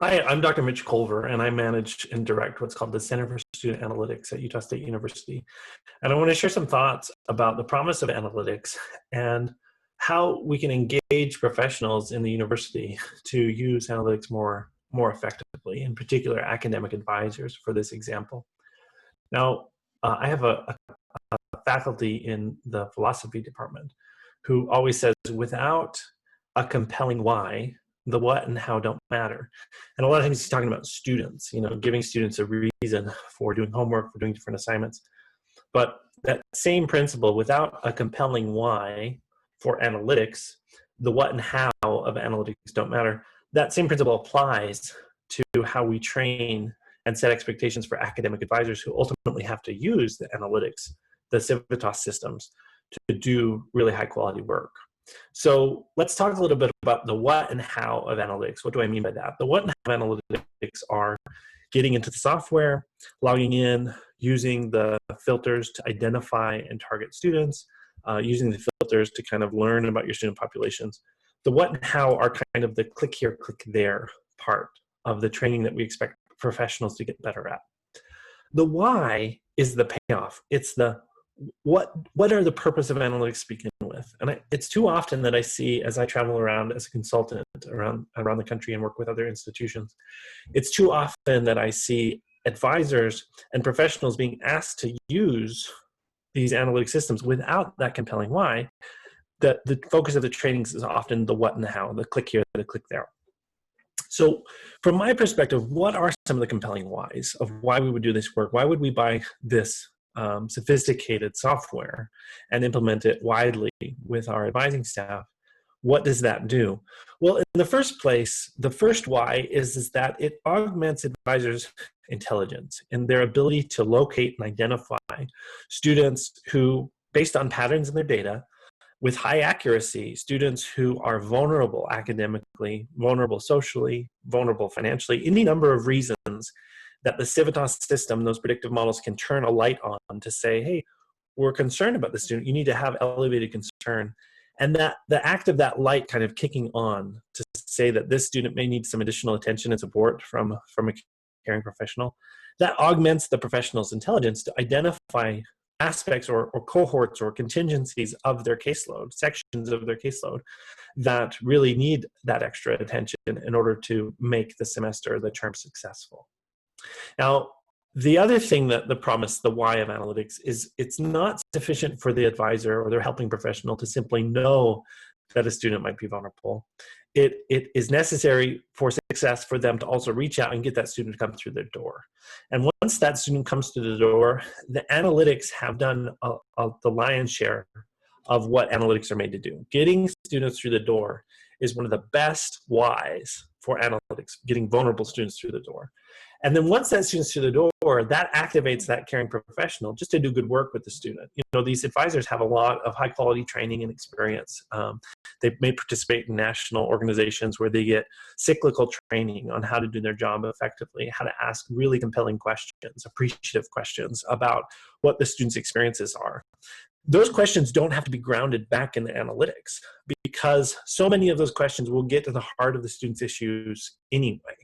Hi, I'm Dr. Mitch Colver, and I manage and direct what's called the Center for Student Analytics at Utah State University. And I want to share some thoughts about the promise of analytics and how we can engage professionals in the university to use analytics more effectively, in particular academic advisors for this example. Now, I have a faculty in the philosophy department who always says, without a compelling why, the what and how don't matter. And a lot of times he's talking about students, giving students a reason for doing homework, for doing different assignments. But that same principle, without a compelling why for analytics, the what and how of analytics don't matter. That same principle applies to how we train and set expectations for academic advisors who ultimately have to use the analytics, the Civitas systems, to do really high quality work. So let's talk a little bit about the what and how of analytics. What do I mean by that? The what and how of analytics are getting into the software, logging in, using the filters to identify and target students, using the filters to kind of learn about your student populations. The what and how are kind of the click here, click there part of the training that we expect professionals to get better at. The why is the payoff. It's the what are the purpose of analytics to begin with? And it's too often that I see, as I travel around as a consultant around the country and work with other institutions, it's too often that I see advisors and professionals being asked to use these analytic systems without that compelling why. That the focus of the trainings is often the what and the how, the click here, the click there. So from my perspective, what are some of the compelling whys of why we would do this work? Why would we buy this sophisticated software and implement it widely with our advising staff? What does that do? Well, in the first place, the first why is that it augments advisors' intelligence and their ability to locate and identify students who, based on patterns in their data, with high accuracy, students who are vulnerable academically, vulnerable socially, vulnerable financially, any number of reasons that the Civitas system, those predictive models, can turn a light on to say, hey, we're concerned about the student. You need to have elevated concern. And that the act of that light kind of kicking on to say that this student may need some additional attention and support from a caring professional, that augments the professional's intelligence to identify aspects or cohorts or contingencies of their caseload, sections of their caseload that really need that extra attention in order to make the semester, the term successful. Now, the other thing that the promise, the why of analytics, is it's not sufficient for the advisor or their helping professional to simply know that a student might be vulnerable. It is necessary for success for them to also reach out and get that student to come through their door. And once that student comes through the door, the analytics have done the lion's share of what analytics are made to do. Getting students through the door is one of the best whys for analytics, getting vulnerable students through the door. And then once that student's through the door, that activates that caring professional just to do good work with the student. These advisors have a lot of high quality training and experience. They may participate in national organizations where they get cyclical training on how to do their job effectively, how to ask really compelling questions, appreciative questions about what the student's experiences are. Those questions don't have to be grounded back in the analytics because so many of those questions will get to the heart of the student's issues anyway.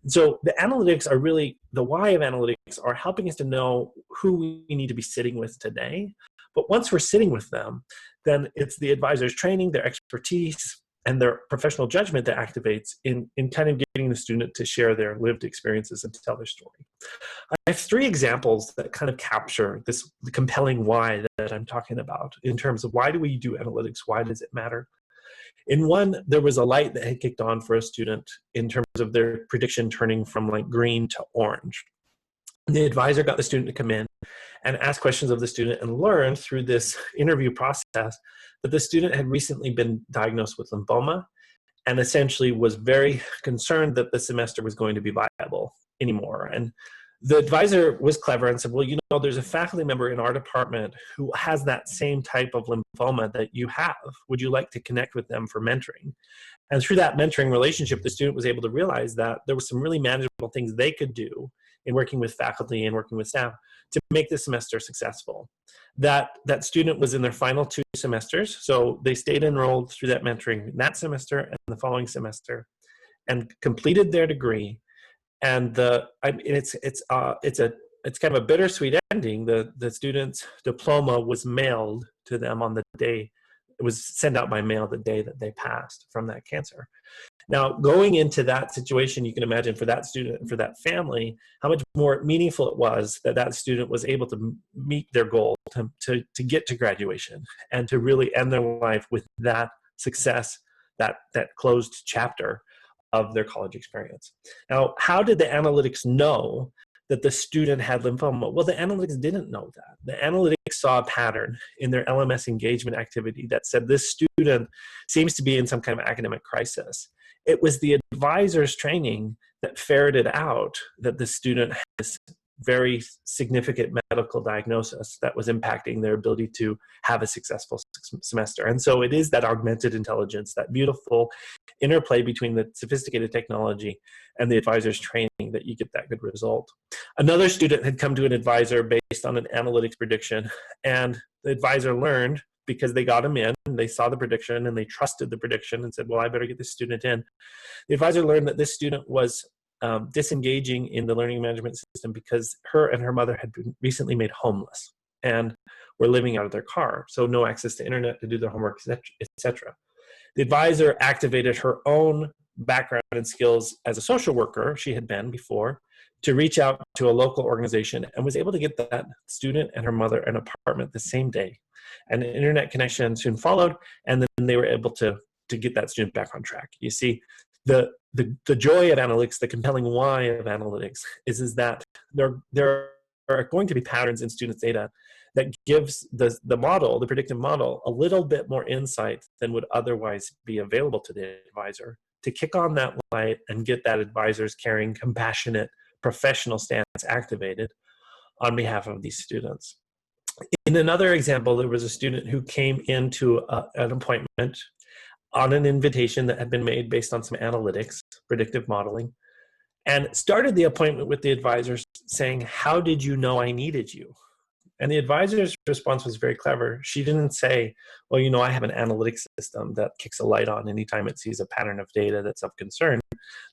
So the analytics are really, the why of analytics are helping us to know who we need to be sitting with today. But once we're sitting with them, then it's the advisor's training, their expertise, and their professional judgment that activates in kind of getting the student to share their lived experiences and to tell their story. I have three examples that kind of capture the compelling why that I'm talking about in terms of why do we do analytics, why does it matter? In one, there was a light that had kicked on for a student in terms of their prediction turning from like green to orange. The advisor got the student to come in and ask questions of the student and learned through this interview process that the student had recently been diagnosed with lymphoma and essentially was very concerned that the semester was going to be viable anymore. And the advisor was clever and said, well, there's a faculty member in our department who has that same type of lymphoma that you have. Would you like to connect with them for mentoring? And through that mentoring relationship, the student was able to realize that there were some really manageable things they could do in working with faculty and working with staff to make the semester successful. That student was in their final 2 semesters, so they stayed enrolled through that mentoring that semester and the following semester. and completed their degree. And it's kind of a bittersweet ending. The student's diploma was mailed to them on the day. It was sent out by mail the day that they passed from that cancer. Now, going into that situation, you can imagine for that student and for that family, how much more meaningful it was that that student was able to meet their goal, to get to graduation, and to really end their life with that success, that closed chapter of their college experience. Now, how did the analytics know that the student had lymphoma? Well, the analytics didn't know that. The analytics saw a pattern in their LMS engagement activity that said this student seems to be in some kind of academic crisis. It was the advisor's training that ferreted out that the student has very significant medical diagnosis that was impacting their ability to have a successful semester. And so it is that augmented intelligence, that beautiful interplay between the sophisticated technology and the advisor's training, that you get that good result. Another student had come to an advisor based on an analytics prediction, and the advisor learned, because they got him in, they saw the prediction and they trusted the prediction and said, well, I better get this student in. The advisor learned that this student was disengaging in the learning management system because her and her mother had been recently made homeless and were living out of their car, so no access to internet to do their homework, etc. The advisor activated her own background and skills as a social worker, she had been before, to reach out to a local organization, and was able to get that student and her mother an apartment the same day. And an internet connection soon followed, and then they were able to get that student back on track. You see, the joy of analytics, the compelling why of analytics is that there are going to be patterns in students' data that gives the model, the predictive model, a little bit more insight than would otherwise be available to the advisor, to kick on that light and get that advisor's caring, compassionate, professional stance activated on behalf of these students. In another example, there was a student who came into an appointment on an invitation that had been made based on some analytics, predictive modeling, and started the appointment with the advisor saying, "How did you know I needed you?" And the advisor's response was very clever. She didn't say, well, you know, I have an analytics system that kicks a light on anytime it sees a pattern of data that's of concern.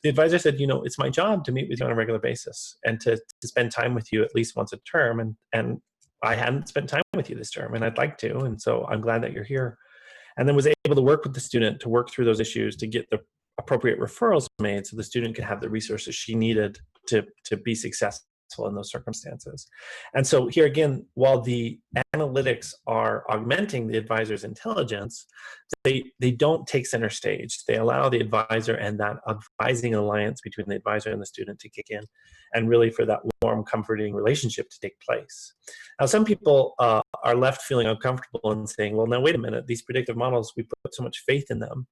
The advisor said, you know, it's my job to meet with you on a regular basis and to spend time with you at least once a term. And I hadn't spent time with you this term, and I'd like to. And so I'm glad that you're here. And then was able to work with the student to work through those issues, to get the appropriate referrals made so the student could have the resources she needed to be successful in those circumstances. And so here again, while the analytics are augmenting the advisor's intelligence, they don't take center stage. They allow the advisor and that advising alliance between the advisor and the student to kick in, and really for that warm, comforting relationship to take place. Now, some people are left feeling uncomfortable and saying, well, now wait a minute, these predictive models, we put so much faith in them.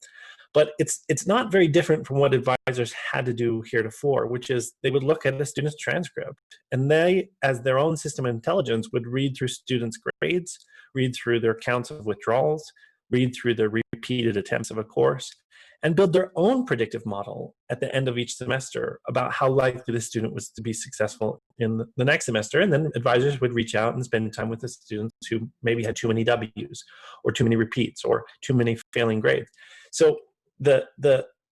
But it's not very different from what advisors had to do heretofore, which is they would look at a student's transcript, and they, as their own system of intelligence, would read through students' grades, read through their counts of withdrawals, read through their repeated attempts of a course, and build their own predictive model at the end of each semester about how likely the student was to be successful in the next semester. And then advisors would reach out and spend time with the students who maybe had too many W's or too many repeats or too many failing grades. So the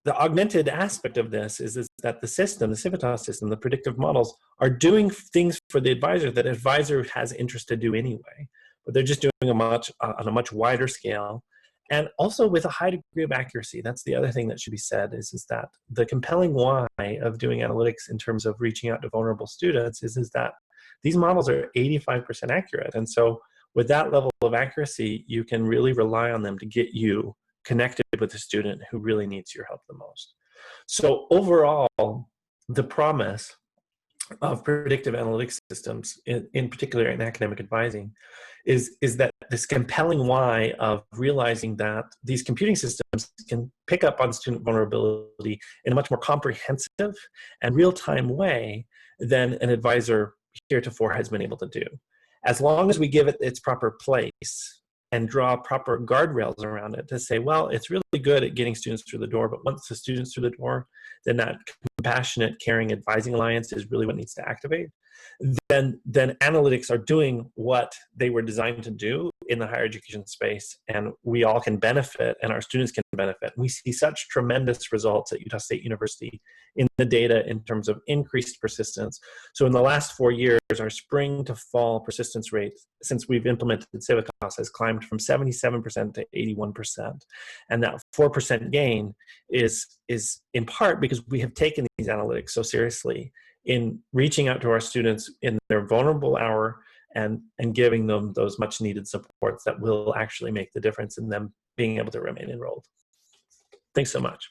augmented aspect of this is that the system, the Civitas system, the predictive models are doing things for the advisor that advisor has interest to do anyway, but they're just doing on a much wider scale, and also with a high degree of accuracy. That's the other thing that should be said is that the compelling why of doing analytics in terms of reaching out to vulnerable students is that these models are 85% accurate. And so with that level of accuracy, you can really rely on them to get you connected with the student who really needs your help the most. So overall, the promise of predictive analytics systems, in particular in academic advising, is that this compelling why of realizing that these computing systems can pick up on student vulnerability in a much more comprehensive and real-time way than an advisor heretofore has been able to do. As long as we give it its proper place and draw proper guardrails around it to say, well, it's really good at getting students through the door, but once the student's through the door, then that compassionate, caring advising alliance is really what needs to activate. then analytics are doing what they were designed to do in the higher education space, and we all can benefit, and our students can benefit. We see such tremendous results at Utah State University in the data in terms of increased persistence. So in the last 4 years, our spring to fall persistence rate, since we've implemented Civitas, has climbed from 77% to 81%. And that 4% gain is in part because we have taken these analytics so seriously in reaching out to our students in their vulnerable hour and giving them those much needed supports that will actually make the difference in them being able to remain enrolled. Thanks so much.